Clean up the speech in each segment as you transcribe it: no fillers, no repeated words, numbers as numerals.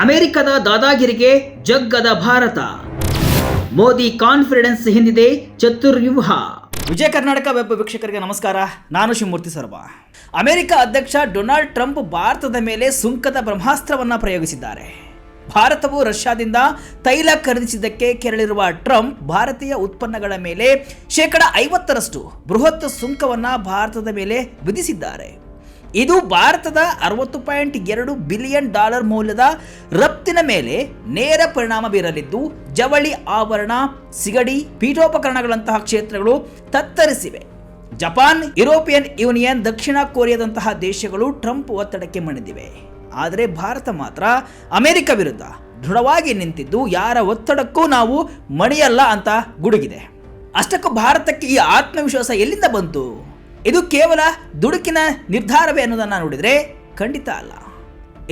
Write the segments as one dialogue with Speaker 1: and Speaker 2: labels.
Speaker 1: ಅಮೆರಿಕದ ದಾದಾಗಿರಿಗೆ ಜಗ್ಗದ Bharat. Modi confidence ಹಿಂದಿದೆ ಚತುರ್ವ್ಯೂಹ. Vijaya Karnataka web ವೀಕ್ಷಕರಿಗೆ ನಮಸ್ಕಾರ. ನಾನು ಶಿವಮೂರ್ತಿ ಸರ್ವ. ಅಮೆರಿಕ ಅಧ್ಯಕ್ಷ ಡೊನಾಲ್ಡ್ ಟ್ರಂಪ್ ಭಾರತದ ಮೇಲೆ ಸುಂಕದ ಬ್ರಹ್ಮಾಸ್ತ್ರವನ್ನು ಪ್ರಯೋಗಿಸಿದ್ದಾರೆ. ಭಾರತವು ರಷ್ಯಾದಿಂದ ತೈಲ ಖರೀದಿಸಿದ್ದಕ್ಕೆ ಕೆರಳಿರುವ ಟ್ರಂಪ್ ಭಾರತೀಯ ಉತ್ಪನ್ನಗಳ ಮೇಲೆ 50% ಬೃಹತ್ ಸುಂಕವನ್ನು ಭಾರತದ ಮೇಲೆ ವಿಧಿಸಿದ್ದಾರೆ. ಇದು ಭಾರತದ $60.2 ಬಿಲಿಯನ್ ಮೌಲ್ಯದ ರಫ್ತಿನ ಮೇಲೆ ನೇರ ಪರಿಣಾಮ ಬೀರಲಿದ್ದು, ಜವಳಿ, ಆಭರಣ, ಸಿಗಡಿ, ಪೀಠೋಪಕರಣಗಳಂತಹ ಕ್ಷೇತ್ರಗಳು ತತ್ತರಿಸಿವೆ. ಜಪಾನ್, ಯುರೋಪಿಯನ್ ಯೂನಿಯನ್, ದಕ್ಷಿಣ ಕೊರಿಯಾದಂತಹ ದೇಶಗಳು ಟ್ರಂಪ್ ಒತ್ತಡಕ್ಕೆ ಮಣಿದಿವೆ. ಆದರೆ ಭಾರತ ಮಾತ್ರ ಅಮೆರಿಕ ವಿರುದ್ಧ ದೃಢವಾಗಿ ನಿಂತಿದ್ದು, ಯಾರ ಒತ್ತಡಕ್ಕೂ ನಾವು ಮಣಿಯಲ್ಲ ಅಂತ ಗುಡುಗಿದೆ. ಅಷ್ಟಕ್ಕೂ ಭಾರತಕ್ಕೆ ಈ ಆತ್ಮವಿಶ್ವಾಸ ಎಲ್ಲಿಂದ ಬಂತು? ಇದು ಕೇವಲ ದುಡುಕಿನ ನಿರ್ಧಾರವೇ ಅನ್ನೋದನ್ನು ನೋಡಿದರೆ ಖಂಡಿತ ಅಲ್ಲ.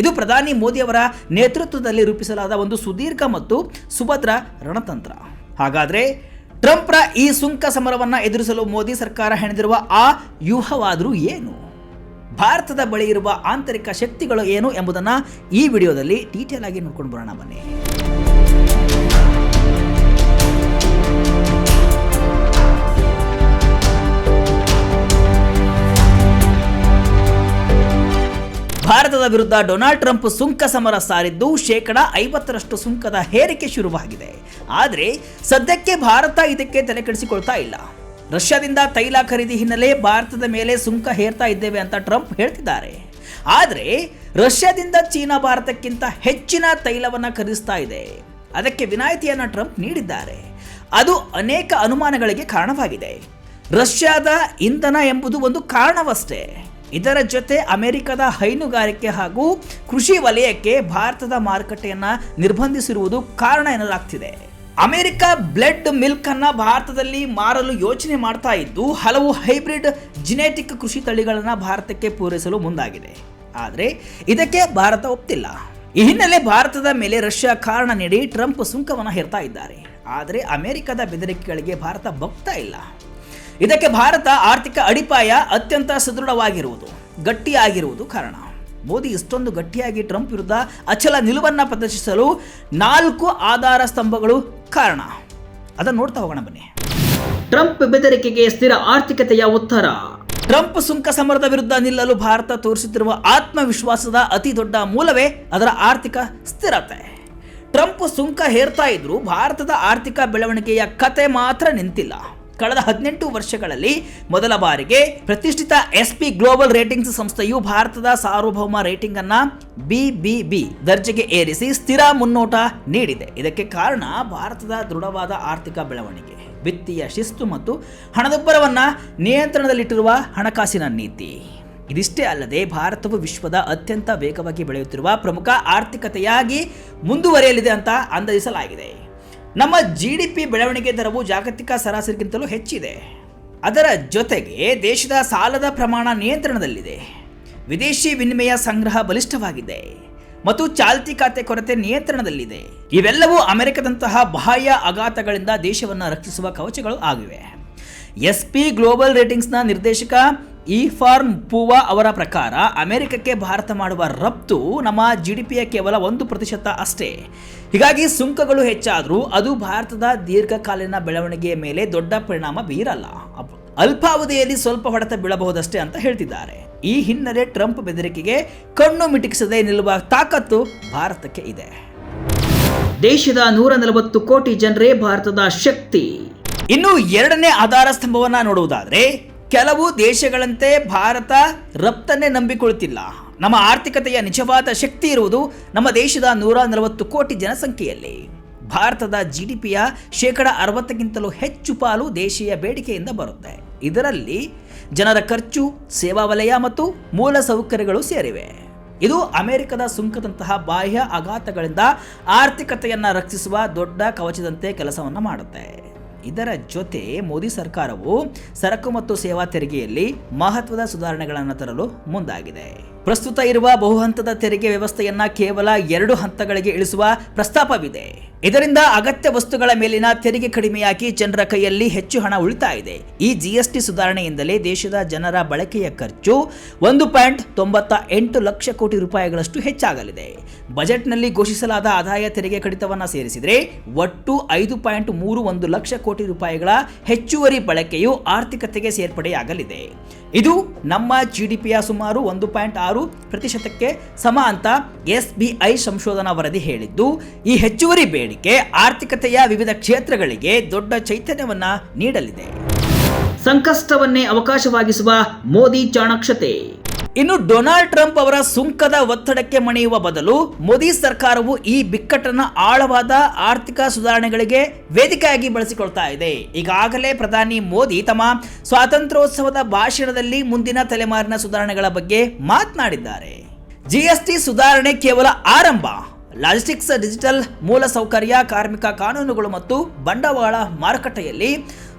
Speaker 1: ಇದು ಪ್ರಧಾನಿ ಮೋದಿಯವರ ನೇತೃತ್ವದಲ್ಲಿ ರೂಪಿಸಲಾದ ಒಂದು ಸುದೀರ್ಘ ಮತ್ತು ಸುಭದ್ರ ರಣತಂತ್ರ. ಹಾಗಾದರೆ ಟ್ರಂಪ್ರ ಈ ಸುಂಕ ಸಮರವನ್ನು ಎದುರಿಸಲು ಮೋದಿ ಸರ್ಕಾರ ಹೆಣೆದಿರುವ ಆ ವ್ಯೂಹವಾದರೂ ಏನು? ಭಾರತದ ಬಳಿ ಇರುವ ಆಂತರಿಕ ಶಕ್ತಿಗಳು ಏನು ಎಂಬುದನ್ನು ಈ ವಿಡಿಯೋದಲ್ಲಿ ಡೀಟೇಲ್ ಆಗಿ ನೋಡ್ಕೊಂಡು ಬರೋಣ ಬನ್ನಿ. ಭಾರತದ ವಿರುದ್ಧ ಡೊನಾಲ್ಡ್ ಟ್ರಂಪ್ ಸುಂಕ ಸಮರ ಸಾರಿದ್ದು 50% ಸುಂಕದ ಹೇರಿಕೆ ಶುರುವಾಗಿದೆ. ಆದರೆ ಸದ್ಯಕ್ಕೆ ಭಾರತ ಇದಕ್ಕೆ ತಲೆಕೆಡಿಸಿಕೊಳ್ತಾ ಇಲ್ಲ. ರಷ್ಯಾದಿಂದ ತೈಲ ಖರೀದಿ ಹಿನ್ನೆಲೆ ಭಾರತದ ಮೇಲೆ ಸುಂಕ ಹೇರ್ತಾ ಇದ್ದೇವೆ ಅಂತ ಟ್ರಂಪ್ ಹೇಳ್ತಿದ್ದಾರೆ. ಆದರೆ ರಷ್ಯಾದಿಂದ ಚೀನಾ ಭಾರತಕ್ಕಿಂತ ಹೆಚ್ಚಿನ ತೈಲವನ್ನು ಖರೀದಿಸ್ತಾ ಇದೆ. ಅದಕ್ಕೆ ವಿನಾಯಿತಿಯನ್ನು ಟ್ರಂಪ್ ನೀಡಿದ್ದಾರೆ. ಅದು ಅನೇಕ ಅನುಮಾನಗಳಿಗೆ ಕಾರಣವಾಗಿದೆ. ರಷ್ಯಾದ ಇಂಧನ ಎಂಬುದು ಒಂದು ಕಾರಣವಷ್ಟೇ. ಇದರ ಜೊತೆ ಅಮೆರಿಕದ ಹೈನುಗಾರಿಕೆ ಹಾಗೂ ಕೃಷಿ ವಲಯಕ್ಕೆ ಭಾರತದ ಮಾರುಕಟ್ಟೆಯನ್ನು ನಿರ್ಬಂಧಿಸಿರುವುದು ಕಾರಣ ಎನ್ನಲಾಗ್ತಿದೆ. ಅಮೆರಿಕ ಬ್ಲೆಡ್ ಮಿಲ್ಕ್ ಅನ್ನು ಭಾರತದಲ್ಲಿ ಮಾರಲು ಯೋಚನೆ ಮಾಡ್ತಾ ಇದ್ದು, ಹಲವು ಹೈಬ್ರಿಡ್ ಜಿನೆಟಿಕ್ ಕೃಷಿ ತಳಿಗಳನ್ನು ಭಾರತಕ್ಕೆ ಪೂರೈಸಲು ಮುಂದಾಗಿದೆ. ಆದರೆ ಇದಕ್ಕೆ ಭಾರತ ಒಪ್ತಿಲ್ಲ. ಈ ಹಿನ್ನೆಲೆ ಭಾರತದ ಮೇಲೆ ರಷ್ಯಾ ಕಾರಣ ನೀಡಿ ಟ್ರಂಪ್ ಸುಂಕವನ್ನು ಹೇರ್ತಾ ಇದ್ದಾರೆ. ಆದರೆ ಅಮೆರಿಕದ ಬೆದರಿಕೆಗಳಿಗೆ ಭಾರತ ಬಗ್ತಾ ಇಲ್ಲ. ಇದಕ್ಕೆ ಭಾರತ ಆರ್ಥಿಕ ಅಡಿಪಾಯ ಅತ್ಯಂತ ಸದೃಢವಾಗಿರುವುದು, ಗಟ್ಟಿಯಾಗಿರುವುದು ಕಾರಣ. ಮೋದಿ ಇಷ್ಟೊಂದು ಗಟ್ಟಿಯಾಗಿ ಟ್ರಂಪ್ ವಿರುದ್ಧ ಅಚಲ ನಿಲುವನ್ನು ಪ್ರದರ್ಶಿಸಲು 4 ಆಧಾರ ಸ್ತಂಭಗಳು ಕಾರಣ. ಅದನ್ನು ನೋಡ್ತಾ ಹೋಗೋಣ ಬನ್ನಿ. ಟ್ರಂಪ್ ಬೆದರಿಕೆಗೆ ಸ್ಥಿರ ಆರ್ಥಿಕತೆಯ ಉತ್ತರ. ಟ್ರಂಪ್ ಸುಂಕ ಸಮರದ ವಿರುದ್ಧ ನಿಲ್ಲಲು ಭಾರತ ತೋರಿಸುತ್ತಿರುವ ಆತ್ಮವಿಶ್ವಾಸದ ಅತಿ ದೊಡ್ಡ ಮೂಲವೇ ಅದರ ಆರ್ಥಿಕ ಸ್ಥಿರತೆ. ಟ್ರಂಪ್ ಸುಂಕ ಹೇರ್ತಾ ಇದ್ರು ಭಾರತದ ಆರ್ಥಿಕ ಬೆಳವಣಿಗೆಯ ಕತೆ ಮಾತ್ರ ನಿಂತಿಲ್ಲ. ಕಳೆದ 18 ವರ್ಷಗಳಲ್ಲಿ ಮೊದಲ ಬಾರಿಗೆ ಪ್ರತಿಷ್ಠಿತ SP ಗ್ಲೋಬಲ್ ರೇಟಿಂಗ್ಸ್ ಸಂಸ್ಥೆಯು ಭಾರತದ ಸಾರ್ವಭೌಮ ರೇಟಿಂಗ್ ಅನ್ನ BBB ದರ್ಜೆಗೆ ಏರಿಸಿ ಸ್ಥಿರ ಮುನ್ನೋಟ ನೀಡಿದೆ. ಇದಕ್ಕೆ ಕಾರಣ ಭಾರತದ ದೃಢವಾದ ಆರ್ಥಿಕ ಬೆಳವಣಿಗೆ, ವಿತ್ತೀಯ ಶಿಸ್ತು ಮತ್ತು ಹಣದುಬ್ಬರವನ್ನು ನಿಯಂತ್ರಣದಲ್ಲಿಟ್ಟಿರುವ ಹಣಕಾಸಿನ ನೀತಿ. ಇದಿಷ್ಟೇ ಅಲ್ಲದೆ ಭಾರತವು ವಿಶ್ವದ ಅತ್ಯಂತ ವೇಗವಾಗಿ ಬೆಳೆಯುತ್ತಿರುವ ಪ್ರಮುಖ ಆರ್ಥಿಕತೆಯಾಗಿ ಮುಂದುವರಿಯಲಿದೆ ಅಂತ ಅಂದಾಜಿಸಲಾಗಿದೆ. ನಮ್ಮ GDP ಬೆಳವಣಿಗೆ ದರವು ಜಾಗತಿಕ ಸರಾಸರಿಗಿಂತಲೂ ಹೆಚ್ಚಿದೆ. ಅದರ ಜೊತೆಗೆ ದೇಶದ ಸಾಲದ ಪ್ರಮಾಣ ನಿಯಂತ್ರಣದಲ್ಲಿದೆ. ವಿದೇಶಿ ವಿನಿಮಯ ಸಂಗ್ರಹ ಬಲಿಷ್ಠವಾಗಿದೆ ಮತ್ತು ಚಾಲ್ತಿ ಖಾತೆ ಕೊರತೆ ನಿಯಂತ್ರಣದಲ್ಲಿದೆ. ಇವೆಲ್ಲವೂ ಅಮೆರಿಕದಂತಹ ಬಾಹ್ಯ ಆಘಾತಗಳಿಂದ ದೇಶವನ್ನು ರಕ್ಷಿಸುವ ಕವಚಗಳು ಆಗಿವೆ. SP ಗ್ಲೋಬಲ್ ರೇಟಿಂಗ್ಸ್ನ ನಿರ್ದೇಶಕ ಫಾರ್ಮ್ ಪೂವಾ ಅವರ ಪ್ರಕಾರ ಅಮೆರಿಕಕ್ಕೆ ಭಾರತ ಮಾಡುವ ರಫ್ತು ನಮ್ಮ GDPಯ ಕೇವಲ 1% ಅಷ್ಟೇ. ಹೀಗಾಗಿ ಸುಂಕಗಳು ಹೆಚ್ಚಾದರೂ ಅದು ಭಾರತದ ದೀರ್ಘಕಾಲೀನ ಬೆಳವಣಿಗೆಯ ಮೇಲೆ ದೊಡ್ಡ ಪರಿಣಾಮ ಬೀರಲ್ಲ. ಅಲ್ಪಾವಧಿಯಲ್ಲಿ ಸ್ವಲ್ಪ ಹೊಡೆತ ಬೀಳಬಹುದಷ್ಟೇ ಅಂತ ಹೇಳ್ತಿದ್ದಾರೆ. ಈ ಹಿನ್ನೆಲೆ ಟ್ರಂಪ್ ಬೆದರಿಕೆಗೆ ಕಣ್ಣು ಮಿಟುಕಿಸದೆ ನಿಲ್ಲುವ ತಾಕತ್ತು ಭಾರತಕ್ಕೆ ಇದೆ. ದೇಶದ 140 ಕೋಟಿ ಜನರೇ ಭಾರತದ ಶಕ್ತಿ. ಇನ್ನು ಎರಡನೇ ಆಧಾರ ಸ್ತಂಭವನ್ನ ನೋಡುವುದಾದ್ರೆ, ಕೆಲವು ದೇಶಗಳಂತೆ ಭಾರತ ರಫ್ತನ್ನೇ ನಂಬಿಕೊಳ್ಳುತ್ತಿಲ್ಲ. ನಮ್ಮ ಆರ್ಥಿಕತೆಯ ನಿಜವಾದ ಶಕ್ತಿ ಇರುವುದು ನಮ್ಮ ದೇಶದ 140 ಕೋಟಿ ಜನಸಂಖ್ಯೆಯಲ್ಲಿ. ಭಾರತದ GDPಯ 60%ಗಿಂತಲೂ ಹೆಚ್ಚು ಪಾಲು ದೇಶೀಯ ಬೇಡಿಕೆಯಿಂದ ಬರುತ್ತೆ. ಇದರಲ್ಲಿ ಜನರ ಖರ್ಚು, ಸೇವಾ ವಲಯ ಮತ್ತು ಮೂಲ ಸೌಕರ್ಯಗಳು ಸೇರಿವೆ. ಇದು ಅಮೆರಿಕದ ಸುಂಕದಂತಹ ಬಾಹ್ಯ ಆಘಾತಗಳಿಂದ ಆರ್ಥಿಕತೆಯನ್ನು ರಕ್ಷಿಸುವ ದೊಡ್ಡ ಕವಚದಂತೆ ಕೆಲಸವನ್ನು ಮಾಡುತ್ತೆ. ಇದರ ಜೊತೆ ಮೋದಿ ಸರ್ಕಾರವು ಸರಕು ಮತ್ತು ಸೇವಾ ತೆರಿಗೆಯಲ್ಲಿ ಮಹತ್ವದ ಸುಧಾರಣೆಗಳನ್ನು ತರಲು ಮುಂದಾಗಿದೆ. ಪ್ರಸ್ತುತ ಇರುವ ಬಹುಹಂತದ ತೆರಿಗೆ ವ್ಯವಸ್ಥೆಯನ್ನ ಕೇವಲ 2 ಹಂತಗಳಿಗೆ ಇಳಿಸುವ ಪ್ರಸ್ತಾಪವಿದೆ. ಇದರಿಂದ ಅಗತ್ಯ ವಸ್ತುಗಳ ಮೇಲಿನ ತೆರಿಗೆ ಕಡಿಮೆಯಾಗಿ ಜನರ ಕೈಯಲ್ಲಿ ಹೆಚ್ಚು ಹಣ ಉಳಿತಾ ಇದೆ. ಈ GST ಸುಧಾರಣೆಯಿಂದಲೇ ದೇಶದ ಜನರ ಬಳಕೆಯ ಖರ್ಚು 1.98 ಲಕ್ಷ ಕೋಟಿ ರೂಪಾಯಿಗಳಷ್ಟು ಹೆಚ್ಚಾಗಲಿದೆ. ಬಜೆಟ್ನಲ್ಲಿ ಘೋಷಿಸಲಾದ ಆದಾಯ ತೆರಿಗೆ ಕಡಿತವನ್ನು ಸೇರಿಸಿದರೆ ಒಟ್ಟು 5.31 ಲಕ್ಷ ಕೋಟಿ ರೂಪಾಯಿಗಳ ಹೆಚ್ಚುವರಿ ಬಳಕೆಯು ಆರ್ಥಿಕತೆಗೆ ಸೇರ್ಪಡೆಯಾಗಲಿದೆ. ಇದು ನಮ್ಮ GDPಯ ಸುಮಾರು 1.6% ಸಮ ಅಂತ SBI ಸಂಶೋಧನಾ ವರದಿ ಹೇಳಿದ್ದು, ಈ ಹೆಚ್ಚುವರಿ ಬೇಡಿಕೆ ಆರ್ಥಿಕತೆಯ ವಿವಿಧ ಕ್ಷೇತ್ರಗಳಿಗೆ ದೊಡ್ಡ ಚೈತನ್ಯವನ್ನ ನೀಡಲಿದೆ. ಸಂಕಷ್ಟವನ್ನೇ ಅವಕಾಶವಾಗಿಸುವ ಮೋದಿ ಚಾಣಾಕ್ಷತೆ. ಇನ್ನು ಡೊನಾಲ್ಡ್ ಟ್ರಂಪ್ ಅವರ ಸುಂಕದ ಒತ್ತಡಕ್ಕೆ ಮಣಿಯುವ ಬದಲು ಮೋದಿ ಸರ್ಕಾರವು ಈ ಬಿಕ್ಕಟ್ಟನ್ನು ಆಳವಾದ ಆರ್ಥಿಕ ಸುಧಾರಣೆಗಳಿಗೆ ವೇದಿಕೆಯಾಗಿ ಬಳಸಿಕೊಳ್ತಾ ಇದೆ. ಈಗಾಗಲೇ ಪ್ರಧಾನಿ ಮೋದಿ ತಮ್ಮ ಸ್ವಾತಂತ್ರ್ಯೋತ್ಸವದ ಭಾಷಣದಲ್ಲಿ ಮುಂದಿನ ತಲೆಮಾರಿನ ಸುಧಾರಣೆಗಳ ಬಗ್ಗೆ ಮಾತನಾಡಿದ್ದಾರೆ. GST ಸುಧಾರಣೆ ಕೇವಲ ಆರಂಭ. ಲಾಜಿಸ್ಟಿಕ್ಸ್, ಡಿಜಿಟಲ್ ಮೂಲಸೌಕರ್ಯ, ಕಾರ್ಮಿಕ ಕಾನೂನುಗಳು ಮತ್ತು ಬಂಡವಾಳ ಮಾರುಕಟ್ಟೆಯಲ್ಲಿ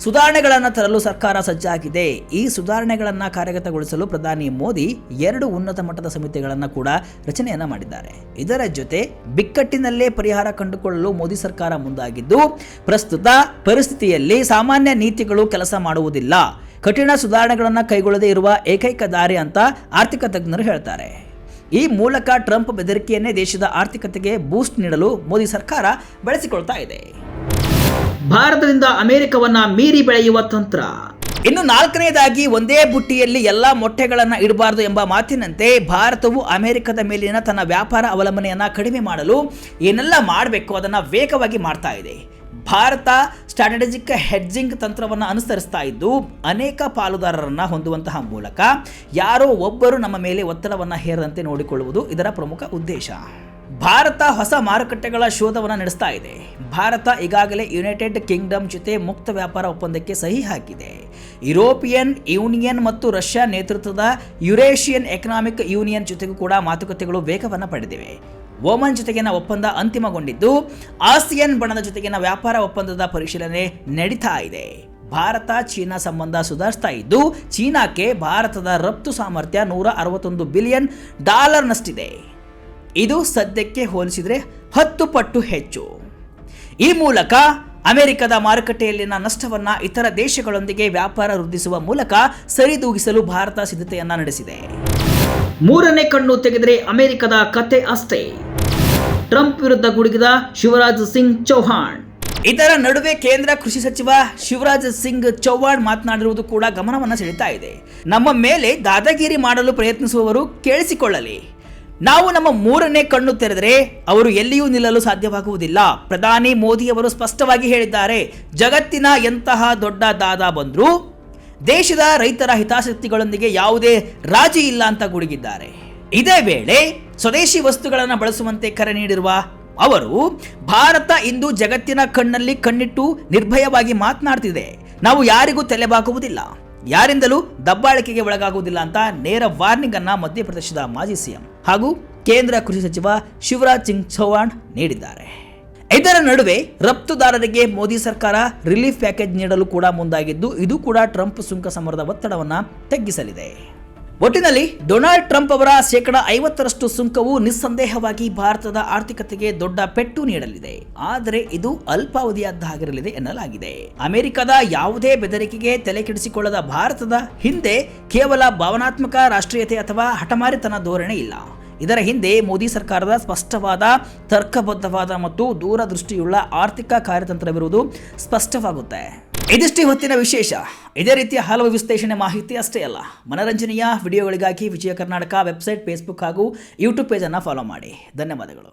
Speaker 1: ಸುಧಾರಣೆಗಳನ್ನು ತರಲು ಸರ್ಕಾರ ಸಜ್ಜಾಗಿದೆ. ಈ ಸುಧಾರಣೆಗಳನ್ನು ಕಾರ್ಯಗತಗೊಳಿಸಲು ಪ್ರಧಾನಿ ಮೋದಿ 2 ಉನ್ನತ ಮಟ್ಟದ ಸಮಿತಿಗಳನ್ನು ಕೂಡ ರಚನೆಯನ್ನ ಮಾಡಿದ್ದಾರೆ. ಇದರ ಜೊತೆ ಬಿಕ್ಕಟ್ಟಿನಲ್ಲೇ ಪರಿಹಾರ ಕಂಡುಕೊಳ್ಳಲು ಮೋದಿ ಸರ್ಕಾರ ಮುಂದಾಗಿದ್ದು, ಪ್ರಸ್ತುತ ಪರಿಸ್ಥಿತಿಯಲ್ಲಿ ಸಾಮಾನ್ಯ ನೀತಿಗಳು ಕೆಲಸ ಮಾಡುವುದಿಲ್ಲ, ಕಠಿಣ ಸುಧಾರಣೆಗಳನ್ನು ಕೈಗೊಳ್ಳದೇ ಇರುವ ಏಕೈಕ ದಾರಿ ಅಂತ ಆರ್ಥಿಕ ತಜ್ಞರು ಹೇಳ್ತಾರೆ. ಈ ಮೂಲಕ ಟ್ರಂಪ್ ಬೆದರಿಕೆಯನ್ನೇ ದೇಶದ ಆರ್ಥಿಕತೆಗೆ ಬೂಸ್ಟ್ ನೀಡಲು ಮೋದಿ ಸರ್ಕಾರ ಬಳಸಿಕೊಳ್ತಾ ಇದೆ. ಭಾರತದಿಂದ ಅಮೆರಿಕವನ್ನ ಮೀರಿ ಬೆಳೆಯುವ ತಂತ್ರ. ಇನ್ನು 4ನೇದಾಗಿ, ಒಂದೇ ಬುಟ್ಟಿಯಲ್ಲಿ ಎಲ್ಲಾ ಮೊಟ್ಟೆಗಳನ್ನು ಇಡಬಾರದು ಎಂಬ ಮಾತಿನಂತೆ ಭಾರತವು ಅಮೆರಿಕದ ಮೇಲಿನ ತನ್ನ ವ್ಯಾಪಾರ ಅವಲಂಬನೆಯನ್ನ ಕಡಿಮೆ ಮಾಡಲು ಏನೆಲ್ಲ ಮಾಡಬೇಕು ಅದನ್ನ ವೇಗವಾಗಿ ಮಾಡ್ತಾ ಇದೆ. ಭಾರತ ಸ್ಟ್ರಾಟಜಿಕ್ ಹೆಡ್ಜಿಂಗ್ ತಂತ್ರವನ್ನು ಅನುಸರಿಸ್ತಾ ಇದ್ದು, ಅನೇಕ ಪಾಲುದಾರರನ್ನು ಹೊಂದುವಂತಹ ಮೂಲಕ ಯಾರೋ ಒಬ್ಬರು ನಮ್ಮ ಮೇಲೆ ಒತ್ತಡವನ್ನು ಹೇರದಂತೆ ನೋಡಿಕೊಳ್ಳುವುದು ಇದರ ಪ್ರಮುಖ ಉದ್ದೇಶ. ಭಾರತ ಹೊಸ ಮಾರುಕಟ್ಟೆಗಳ ಶೋಧವನ್ನು ನಡೆಸ್ತಾ ಇದೆ. ಭಾರತ ಈಗಾಗಲೇ ಯುನೈಟೆಡ್ ಕಿಂಗ್ಡಮ್ ಜೊತೆ ಮುಕ್ತ ವ್ಯಾಪಾರ ಒಪ್ಪಂದಕ್ಕೆ ಸಹಿ ಹಾಕಿದೆ. ಯುರೋಪಿಯನ್ ಯೂನಿಯನ್ ಮತ್ತು ರಷ್ಯಾ ನೇತೃತ್ವದ ಯುರೇಷಿಯನ್ ಎಕನಾಮಿಕ್ ಯೂನಿಯನ್ ಜೊತೆಗೂ ಕೂಡ ಮಾತುಕತೆಗಳು ವೇಗವನ್ನು ಪಡೆದಿವೆ. ಒಮನ್ ಜೊತೆಗಿನ ಒಪ್ಪಂದ ಅಂತಿಮಗೊಂಡಿದ್ದು, ಆಸಿಯನ್ ಬಣದ ಜೊತೆಗಿನ ವ್ಯಾಪಾರ ಒಪ್ಪಂದದ ಪರಿಶೀಲನೆ ನಡೀತಾ ಇದೆ. ಭಾರತ ಚೀನಾ ಸಂಬಂಧ ಸುಧಾರಿಸ್ತಾ ಇದ್ದು, ಚೀನಾಕ್ಕೆ ಭಾರತದ ರಫ್ತು ಸಾಮರ್ಥ್ಯ $161 ಬಿಲಿಯನ್ ನಷ್ಟಿದೆ. ಇದು ಸದ್ಯಕ್ಕೆ ಹೋಲಿಸಿದರೆ 10 ಪಟ್ಟು ಹೆಚ್ಚು. ಈ ಮೂಲಕ ಅಮೆರಿಕದ ಮಾರುಕಟ್ಟೆಯಲ್ಲಿನ ನಷ್ಟವನ್ನ ಇತರ ದೇಶಗಳೊಂದಿಗೆ ವ್ಯಾಪಾರ ವೃದ್ಧಿಸುವ ಮೂಲಕ ಸರಿದೂಗಿಸಲು ಭಾರತ ಸಿದ್ಧತೆಯನ್ನ ನಡೆಸಿದೆ. 3ನೇ ಕಣ್ಣು ತೆಗೆದರೆ ಅಮೆರಿಕದ ಕತೆ ಅಷ್ಟೇ. ಟ್ರಂಪ್ ವಿರುದ್ಧ ಗುಡುಗಿದ ಶಿವರಾಜ್ ಸಿಂಗ್ ಚೌಹಾಣ್. ಇದರ ನಡುವೆ ಕೇಂದ್ರ ಕೃಷಿ ಸಚಿವ ಶಿವರಾಜ್ ಸಿಂಗ್ ಚೌಹಾಣ್ ಮಾತನಾಡಿರುವುದು ಕೂಡ ಗಮನವನ್ನು ಸೆಳೀತಾ ಇದೆ. ನಮ್ಮ ಮೇಲೆ ದಾದಾಗಿರಿ ಮಾಡಲು ಪ್ರಯತ್ನಿಸುವವರು ಕೇಳಿಸಿಕೊಳ್ಳಲಿ. ನಾವು ನಮ್ಮ 3ನೇ ಕಣ್ಣು ತೆರೆದರೆ ಅವರು ಎಲ್ಲಿಯೂ ನಿಲ್ಲಲು ಸಾಧ್ಯವಾಗುವುದಿಲ್ಲ. ಪ್ರಧಾನಿ ಮೋದಿ ಅವರು ಸ್ಪಷ್ಟವಾಗಿ ಹೇಳಿದ್ದಾರೆ, ಜಗತ್ತಿನ ಎಂತಹ ದೊಡ್ಡ ದಾದಾ ಬಂದರೂ ದೇಶದ ರೈತರ ಹಿತಾಸಕ್ತಿಗಳೊಂದಿಗೆ ಯಾವುದೇ ರಾಜಿ ಇಲ್ಲ ಅಂತ ಗುಡುಗಿದ್ದಾರೆ. ಇದೇ ವೇಳೆ ಸ್ವದೇಶಿ ವಸ್ತುಗಳನ್ನು ಬಳಸುವಂತೆ ಕರೆ ನೀಡಿರುವ ಅವರು, ಭಾರತ ಇಂದು ಜಗತ್ತಿನ ಕಣ್ಣಲ್ಲಿ ಕಣ್ಣಿಟ್ಟು ನಿರ್ಭಯವಾಗಿ ಮಾತನಾಡ್ತಿದೆ. ನಾವು ಯಾರಿಗೂ ತಲೆಬಾಗುವುದಿಲ್ಲ, ಯಾರಿಂದಲೂ ದಬ್ಬಾಳಿಕೆಗೆ ಒಳಗಾಗುವುದಿಲ್ಲ ಅಂತ ನೇರ ವಾರ್ನಿಂಗ್ ಅನ್ನ ಮಧ್ಯಪ್ರದೇಶದ ಮಾಜಿ ಸಿಎಂ ಹಾಗೂ ಕೇಂದ್ರ ಕೃಷಿ ಸಚಿವ ಶಿವರಾಜ್ ಸಿಂಗ್ ಚೌಹಾಣ್ ನೀಡಿದ್ದಾರೆ. ಇದರ ನಡುವೆ ರಫ್ತುದಾರರಿಗೆ ಮೋದಿ ಸರ್ಕಾರ ರಿಲೀಫ್ ಪ್ಯಾಕೇಜ್ ನೀಡಲು ಕೂಡ ಮುಂದಾಗಿದ್ದು, ಇದು ಕೂಡ ಟ್ರಂಪ್ ಸುಂಕ ಸಮರದ ಒತ್ತಡವನ್ನು ತಗ್ಗಿಸಲಿದೆ. ಒಟ್ಟಿನಲ್ಲಿ ಡೊನಾಲ್ಡ್ ಟ್ರಂಪ್ ಅವರ 50% ಸುಂಕವು ನಿಸ್ಸಂದೇಹವಾಗಿ ಭಾರತದ ಆರ್ಥಿಕತೆಗೆ ದೊಡ್ಡ ಪೆಟ್ಟು ನೀಡಲಿದೆ. ಆದರೆ ಇದು ಅಲ್ಪಾವಧಿಯದ್ದಾಗಿರಲಿದೆ ಎನ್ನಲಾಗಿದೆ. ಅಮೆರಿಕದ ಯಾವುದೇ ಬೆದರಿಕೆಗೆ ತಲೆ ಕೆಡಿಸಿಕೊಳ್ಳದ ಭಾರತದ ಹಿಂದೆ ಕೇವಲ ಭಾವನಾತ್ಮಕ ರಾಷ್ಟ್ರೀಯತೆ ಅಥವಾ ಹಠಮಾರಿತನ ಧೋರಣೆ ಇಲ್ಲ. ಇದರ ಹಿಂದೆ ಮೋದಿ ಸರ್ಕಾರದ ಸ್ಪಷ್ಟವಾದ, ತರ್ಕಬದ್ಧವಾದ ಮತ್ತು ದೂರದೃಷ್ಟಿಯುಳ್ಳ ಆರ್ಥಿಕ ಕಾರ್ಯತಂತ್ರವಿರುವುದು ಸ್ಪಷ್ಟವಾಗುತ್ತೆ. ಇದಿಷ್ಟೇ ಹೊತ್ತಿನ ವಿಶೇಷ. ಇದೇ ರೀತಿಯ ಹಲವು ವಿಶ್ಲೇಷಣೆ ಮಾಹಿತಿ ಅಷ್ಟೇ ಅಲ್ಲ, ಮನರಂಜನೆಯ ವಿಡಿಯೋಗಳಿಗಾಗಿ ವಿಜಯ ಕರ್ನಾಟಕ ವೆಬ್ಸೈಟ್, ಫೇಸ್ಬುಕ್ ಹಾಗೂ ಯೂಟ್ಯೂಬ್ ಪೇಜನ್ನು ಫಾಲೋ ಮಾಡಿ. ಧನ್ಯವಾದಗಳು.